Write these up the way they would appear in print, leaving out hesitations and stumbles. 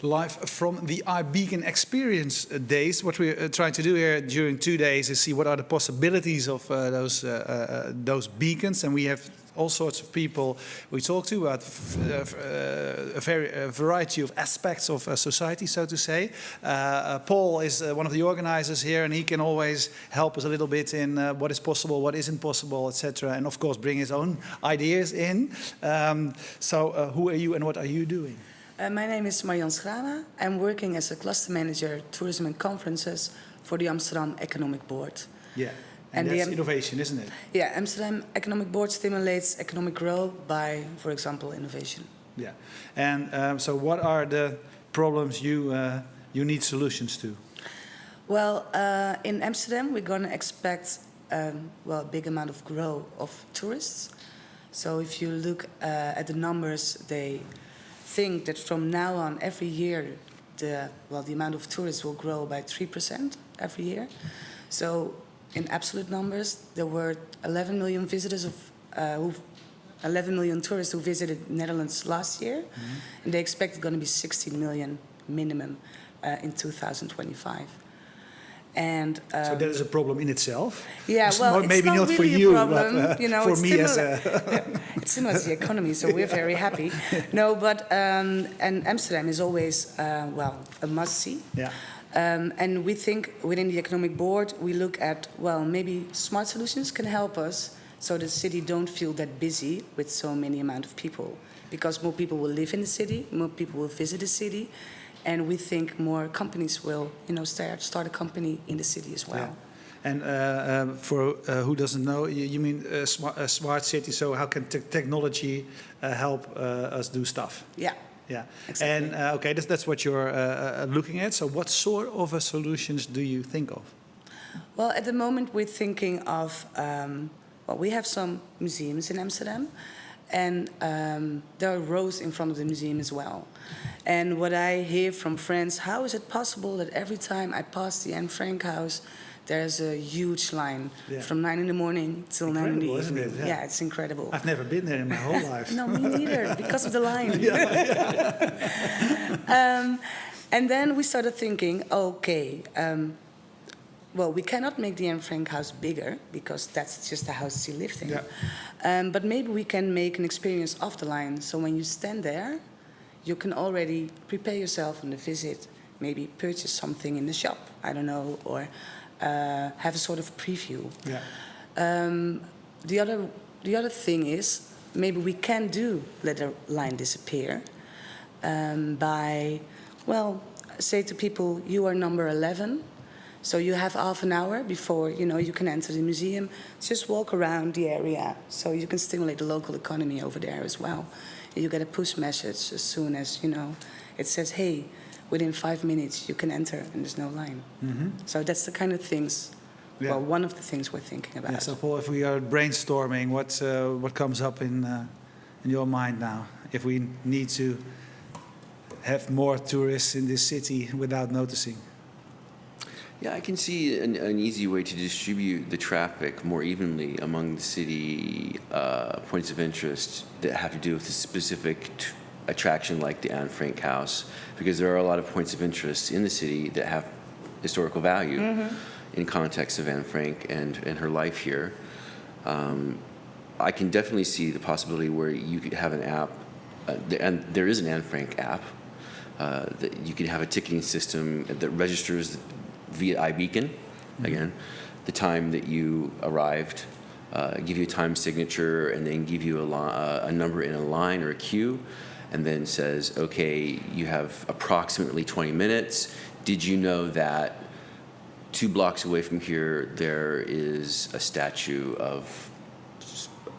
live from the iBeacon experience days. What we're trying to do here during 2 days is see what are the possibilities of those beacons, and we have all sorts of people we talk to about a variety of aspects of society, so to say. Paul is one of the organizers here, and he can always help us a little bit in what is possible, what isn't possible, etc., and of course bring his own ideas in. So who are you and what are you doing? My name is Marjan Schrama. I'm working as a cluster manager, tourism and conferences for the Amsterdam Economic Board. Yeah, and that's innovation, isn't it? Yeah, Amsterdam Economic Board stimulates economic growth by, for example, innovation. Yeah, and so what are the problems you need solutions to? Well, in Amsterdam, we're going to expect a big amount of growth of tourists. So if you look at the numbers, they think that from now on, every year, the amount of tourists will grow by 3% every year. So in absolute numbers, there were 11 million visitors 11 million tourists who visited Netherlands last year, and they expect it's going to be 16 million minimum in 2025ve. And so that is a problem in itself. Yeah, well, maybe it's not not really for you, a problem, but for me as a it stimulates the economy, so we're very happy. No, but and Amsterdam is always a must-see. Yeah. And we think within the economic board we look at maybe smart solutions can help us so the city don't feel that busy with so many amount of people, because more people will live in the city, more people will visit the city. And we think more companies will, start a company in the city as well. Yeah. And for who doesn't know, you mean a smart city. So how can technology help us do stuff? Yeah. Yeah. Exactly. And okay, that's what you're looking at. So what sort of solutions do you think of? Well, at the moment we're thinking of we have some museums in Amsterdam. And there are rows in front of the museum as well. And what I hear from friends, how is it possible that every time I pass the Anne Frank house, there's a huge line from 9 in the morning till 9 in the evening. Isn't it? Yeah, it's incredible. I've never been there in my whole life. No, me neither, because of the line. And then we started thinking, okay, we cannot make the Anne Frank house bigger because that's just the house she lived in. Yeah. But maybe we can make an experience off the line. So when you stand there, you can already prepare yourself on the visit. Maybe purchase something in the shop, I don't know, or have a sort of preview. Yeah. The other thing is maybe we can let the line disappear by, say to people, you are number 11. So you have half an hour before you can enter the museum. Just walk around the area, so you can stimulate the local economy over there as well. You get a push message as soon as it says, "Hey, within 5 minutes you can enter, and there's no line." So that's the kind of things. Yeah. Well, one of the things we're thinking about. Yeah, so Paul, if we are brainstorming, what comes up in your mind now? If we need to have more tourists in this city without noticing. Yeah, I can see an easy way to distribute the traffic more evenly among the city points of interest that have to do with a specific attraction like the Anne Frank house, because there are a lot of points of interest in the city that have historical value in context of Anne Frank and her life here. I can definitely see the possibility where you could have an app, and there is an Anne Frank app, that you could have a ticketing system that registers via iBeacon, again, the time that you arrived, give you a time signature, and then give you a number in a line or a queue, and then says, okay, you have approximately 20 minutes. Did you know that 2 blocks away from here there is a statue of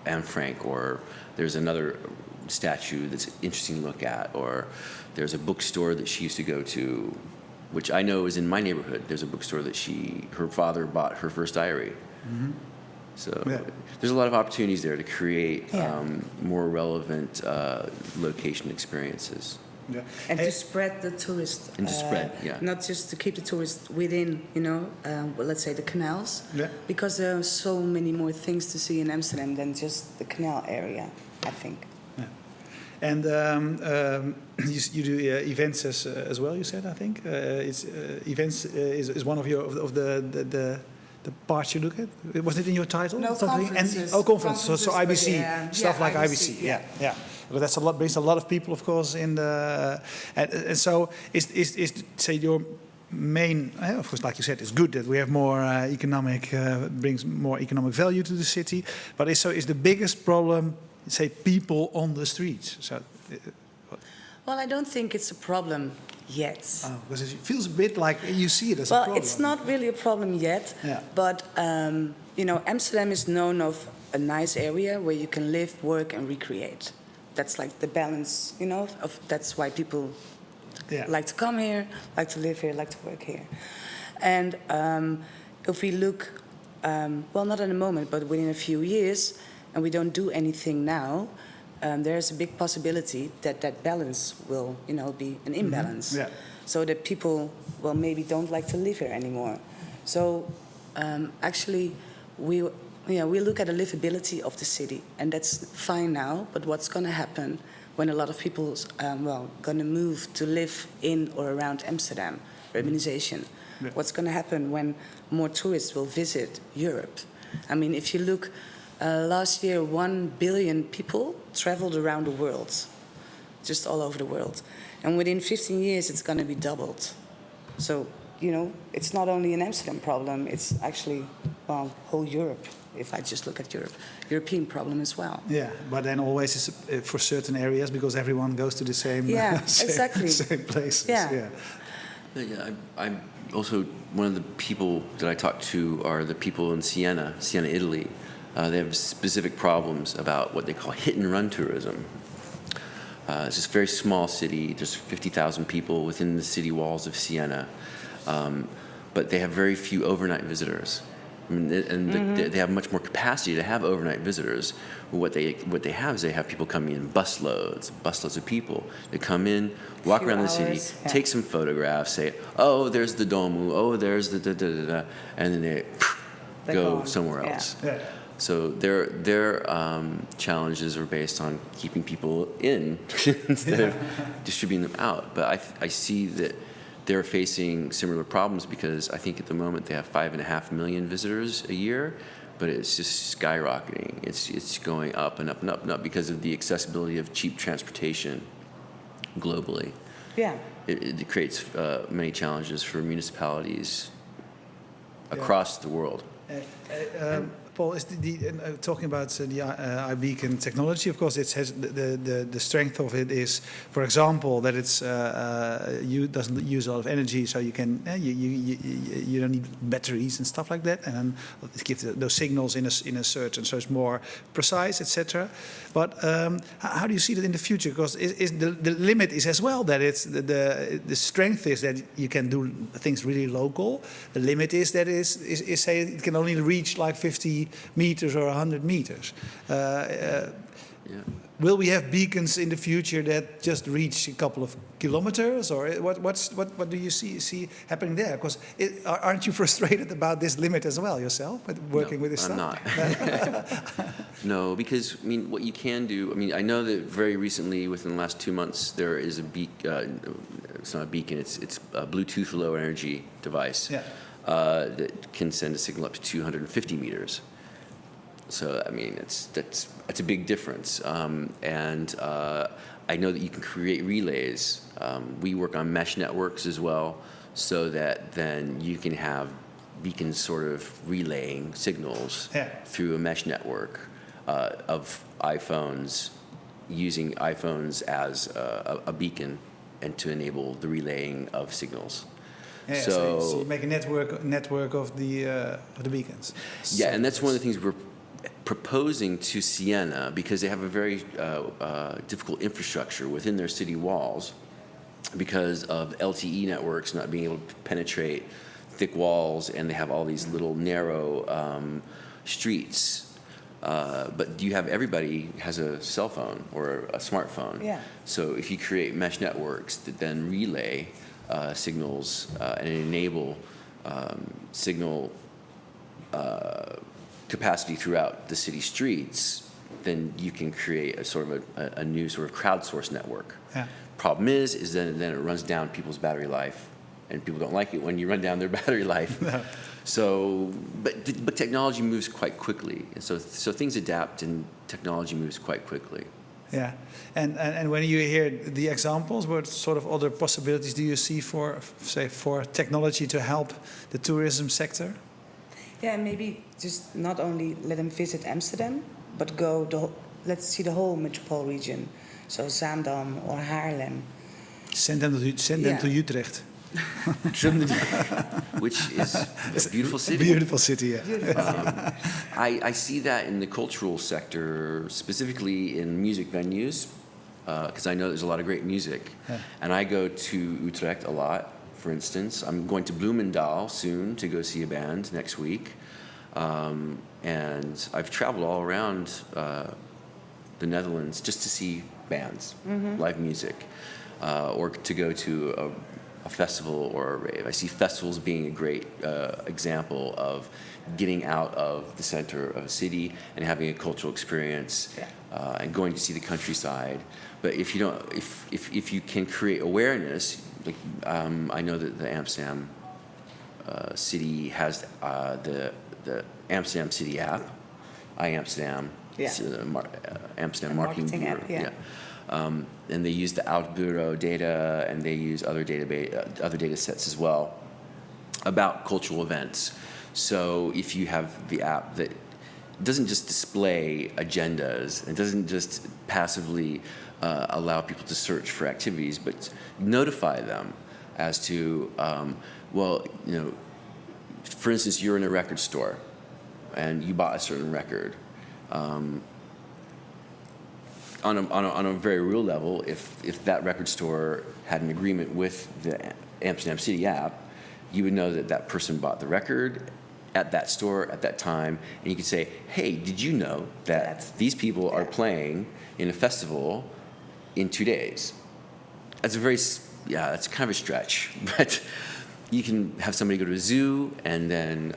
Anne Frank, or there's another statue that's interesting to look at, or there's a bookstore that she used to go to, which I know is in my neighborhood. There's a bookstore that her father bought her first diary. So there's a lot of opportunities there to create more relevant location experiences. Yeah. And to spread the tourists. And to spread, not just to keep the tourists within, let's say the canals. Yeah. Because there are so many more things to see in Amsterdam than just the canal area, I think. And you do events as well. You said, I think, events is one of the parts you look at. Was it in your title? No, conferences. And, conferences. So IBC, stuff like IBC. IBC. Yeah. Well, that's a lot. Brings a lot of people, of course, in the. And so is say your main, of course, like you said, it's good that we have more brings more economic value to the city. But is the biggest problem, say, people on the streets? So, well, I don't think it's a problem yet. Because it feels a bit like you see it as a problem. Well, it's not really a problem yet. Yeah. But Amsterdam is known of a nice area where you can live, work, and recreate. That's like the balance, that's why people like to come here, like to live here, like to work here. And if we look, not at the moment, but within a few years, and we don't do anything now, there's a big possibility that balance will, be an imbalance. Yeah. So that people, maybe don't like to live here anymore. So actually, we look at the livability of the city, and that's fine now. But what's going to happen when a lot of people, going to move to live in or around Amsterdam, urbanization? Yeah. What's going to happen when more tourists will visit Europe? I mean, if you look, last year 1 billion people traveled around the world, just all over the world, and within 15 years it's going to be doubled. So it's not only an Amsterdam problem; it's actually whole Europe. If I just look at Europe, European problem as well. Yeah, but then always it's for certain areas because everyone goes to the same, exactly. same places. Yeah. I'm also, one of the people that I talk to are the people in Siena, Italy. They have specific problems about what they call hit-and-run tourism. It's this very small city. There's 50,000 people within the city walls of Siena, but they have very few overnight visitors. I mean, they have much more capacity to have overnight visitors. What they have is they have people coming in busloads of people. They come in, walk around the city, take some photographs, say, "Oh, there's the Domu. Oh, there's the da-da-da-da," and then they go somewhere else. Yeah. So their challenges are based on keeping people in instead of distributing them out. But I see that they're facing similar problems because I think at the moment they have 5.5 million visitors a year, but it's just skyrocketing. It's going up and up and up and up because of the accessibility of cheap transportation globally. Yeah. It creates many challenges for municipalities across the world. Paul, is talking about the iBeacon technology, of course, it has the strength of it is, for example, that it's doesn't use a lot of energy, so you can you don't need batteries and stuff like that, and then it gives those signals in a certain, so it's more precise, etc. But how do you see that in the future? Because the limit is as well that it's the strength is that you can do things really local. The limit is that is say it can only reach like 50 meters or 100 meters. Will we have beacons in the future that just reach a couple of kilometers, or what do you see happening there? Because aren't you frustrated about this limit as well yourself, working with this stuff? I'm not. No, because I mean, what you can do. I mean, I know that very recently, within the last 2 months, there is a beacon. It's not a beacon. It's a Bluetooth low energy device that can send a signal up to 250 meters. So I mean, that's a big difference, and I know that you can create relays. We work on mesh networks as well, so that then you can have beacons sort of relaying signals through a mesh network of iPhones, using iPhones as a beacon, and to enable the relaying of signals. Yeah, so you make a network of the beacons. Yeah, and that's one of the things we're proposing to Siena, because they have a very difficult infrastructure within their city walls because of LTE networks not being able to penetrate thick walls, and they have all these little narrow streets. But everybody has a cell phone or a smartphone. Yeah. So if you create mesh networks that then relay signals and enable signal capacity throughout the city streets, then you can create a sort of a new sort of crowdsourced network. Yeah. Problem is then it runs down people's battery life, and people don't like it when you run down their battery life. No. So, but technology moves quite quickly, and so things adapt, and technology moves quite quickly. Yeah, and when you hear the examples, what sort of other possibilities do you see for, say, for technology to help the tourism sector? Yeah, and maybe just not only let them visit Amsterdam, but let's see the whole metropolitan region. So Zaandam or Haarlem. Send them to Utrecht. Which is a beautiful city. Beautiful city, yeah. I see that in the cultural sector, specifically in music venues, because I know there's a lot of great music. Yeah. And I go to Utrecht a lot, for instance. I'm going to Bloemendaal soon to go see a band next week. And I've traveled all around the Netherlands just to see bands, live music, or to go to a festival or a rave. I see festivals being a great example of getting out of the center of a city and having a cultural experience, and going to see the countryside. But if you don't, if you can create awareness, like I know that the Amsterdam city has the Amsterdam City app, iAmsterdam, Amsterdam Marketing app, Bureau. And they use the Outbureau data, and they use other data sets as well about cultural events. So if you have the app that doesn't just display agendas, it doesn't just passively allow people to search for activities, but notify them as to, well, you know, for instance, you're in a record store and you bought a certain record. On a very real level, if that record store had an agreement with the Amsterdam City app, you would know that that person bought the record at that store at that time, and you could say, hey, did you know that these people are playing in a festival in 2 days? That's kind of a stretch, but you can have somebody go to a zoo and then,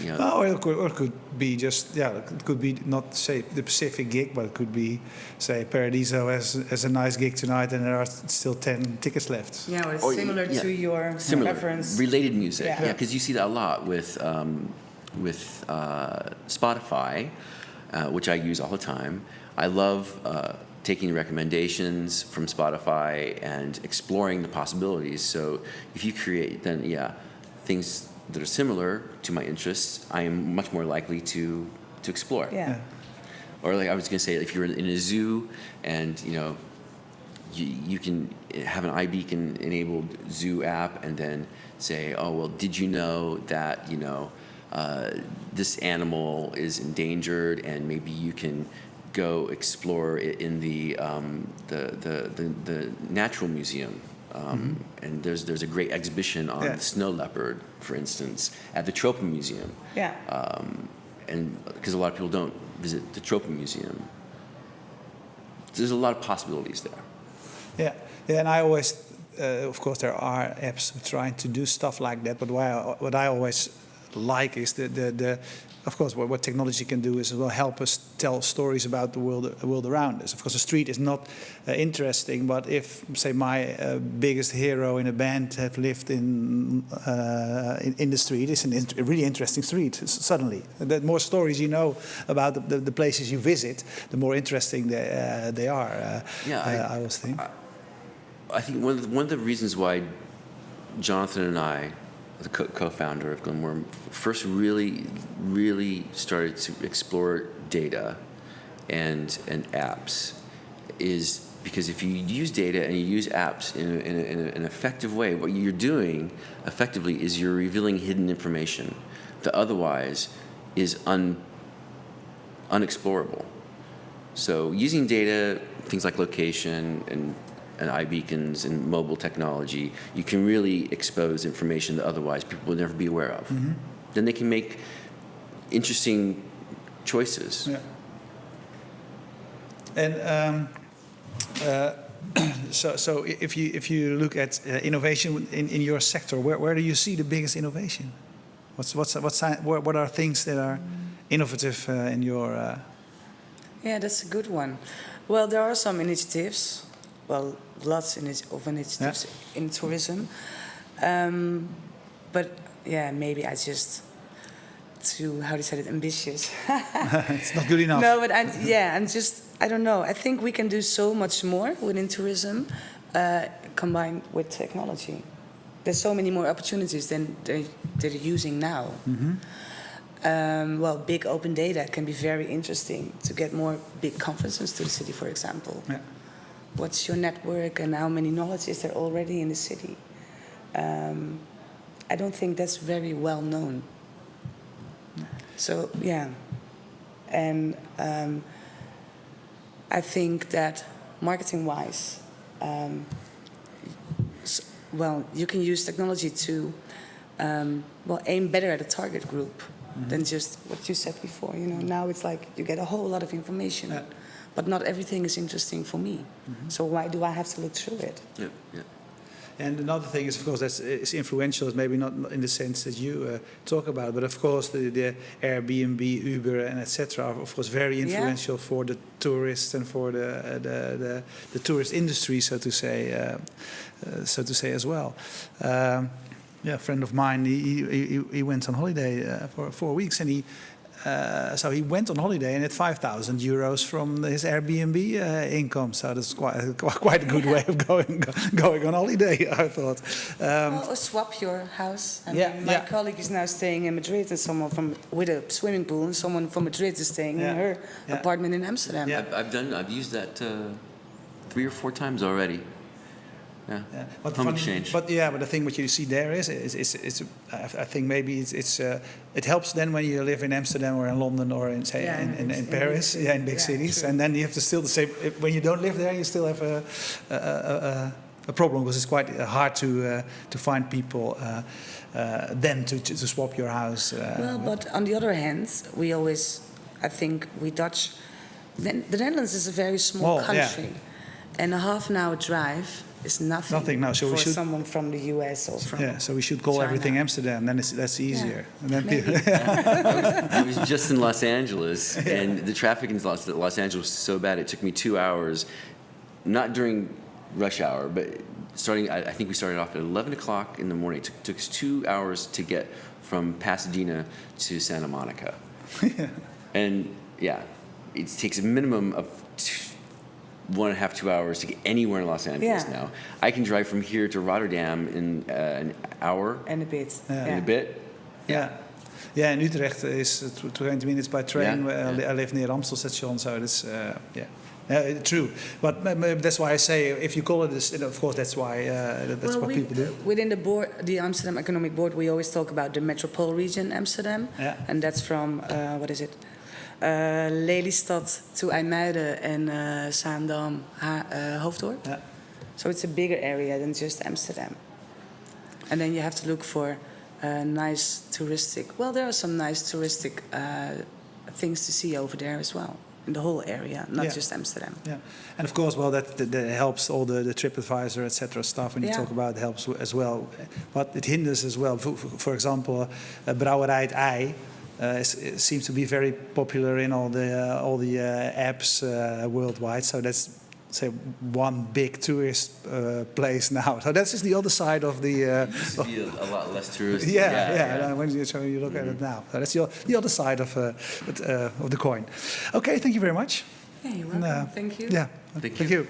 you know. Or it could be just, it could be not, say, the Pacific gig, but it could be, say, Paradiso has a nice gig tonight and there are still 10 tickets left. Yeah, or it's similar to your reference. Related music, Yeah, because you see that a lot with Spotify, which I use all the time. I love taking recommendations from Spotify and exploring the possibilities. So if you create then things that are similar to my interests, I am much more likely to explore. Yeah. Or like I was going to say, if you're in a zoo and you know you can have an iBeacon enabled zoo app and then say, oh well, did you know that you know this animal is endangered, and maybe you can go explore it in the natural museum, and there's a great exhibition on the snow leopard, for instance, at the Tropen Museum. Yeah. And because a lot of people don't visit the Tropen Museum, there's a lot of possibilities there. Yeah, and I always, of course, there are apps trying to do stuff like that. But what I always like is of course, what technology can do is help us tell stories about the world around us. Of course, the street is not interesting, but if, say, my biggest hero in a band have lived in the street, it's a really interesting street. Suddenly, the more stories you know about the places you visit, the more interesting they are. I always think. I think one of the reasons why Jonathan and I, the co-founder of Glimworm, first really started to explore data and apps is because if you use data and you use apps in an effective way, what you're doing effectively is you're revealing hidden information that otherwise is unexplorable. So using data, things like location and iBeacons and mobile technology, you can really expose information that otherwise people would never be aware of. Mm-hmm. Then they can make interesting choices. Yeah. And so if you look at innovation in your sector, where do you see the biggest innovation? What are things that are innovative in your? Yeah, that's a good one. Well, there are some initiatives. Well, lots of initiatives in tourism. But yeah, maybe I just too, how do you say it, ambitious. It's not good enough. No, but I don't know. I think we can do so much more within tourism, combined with technology. There's so many more opportunities than they're using now. Well, big open data can be very interesting to get more big conferences to the city, for example. Yeah. What's your network and how many knowledge is there already in the city? I don't think that's very well known. So, yeah. And I think that marketing-wise, well, you can use technology to aim better at a target group than just what you said before. You know, now it's like you get a whole lot of information, but not everything is interesting for me. So why do I have to look through it? Yeah, yeah. And another thing is, of course, it's influential. It's maybe not in the sense that you talk about, but of course, the Airbnb, Uber, and etc. are of course very influential for the tourists and for the tourist industry, so to say as well. Yeah, a friend of mine, he went on holiday for 4 weeks, and so he went on holiday and had 5,000 euros from his Airbnb income. So that's quite a good way of going on holiday, I thought. Or swap your house. I mean, my colleague is now staying in Madrid, and someone with a swimming pool, and someone from Madrid is staying in her apartment in Amsterdam. Yeah, I've used that 3 or 4 times already. Yeah. But home exchange. But the thing what you see there is I think maybe it helps then when you live in Amsterdam or in London or in Paris, in big cities, and then you have to still the same. When you don't live there, you still have a problem because it's quite hard to find people then to swap your house. But on the other hand, I think we Dutch. The Netherlands is a very small country, and a half an hour drive is nothing now. So for we should, someone from the US or from so we should call China. everything Amsterdam. Then that's easier. And then I was just in Los Angeles, and the traffic in Los Angeles was so bad. It took me 2 hours, not during rush hour, but I think we started off at 11 o'clock in the morning. It took us 2 hours to get from Pasadena to Santa Monica. And it takes a minimum of 1.5 to 2 hours to get anywhere in Los Angeles now. I can drive from here to Rotterdam in an hour. And a bit. And a bit. Yeah, in Utrecht is 20 minutes by train. I live near Amstel station, so it's true. But that's why I say if you call it this, of course that's why what people do. Within the board, the Amsterdam Economic Board, we always talk about the metropole region Amsterdam, and that's from Lelystad to IJmuiden and Zaandam, Hoofddorp. Yeah. So it's a bigger area than just Amsterdam. And then you have to look for nice touristic. Well, there are some nice touristic things to see over there as well, in the whole area, not just Amsterdam. Yeah, and of course, well, that helps all the TripAdvisor, etc. stuff when you talk about it helps as well. But it hinders as well. For example, Brouwerij het Ei. Seems to be very popular in all the apps worldwide. So that's one big tourist place now. So that's just the other side of the. It used to be a lot less touristic. When you look at it now, so that's the other side of the coin. Okay, thank you very much. Yeah, you're welcome. Thank you. Yeah, thank you.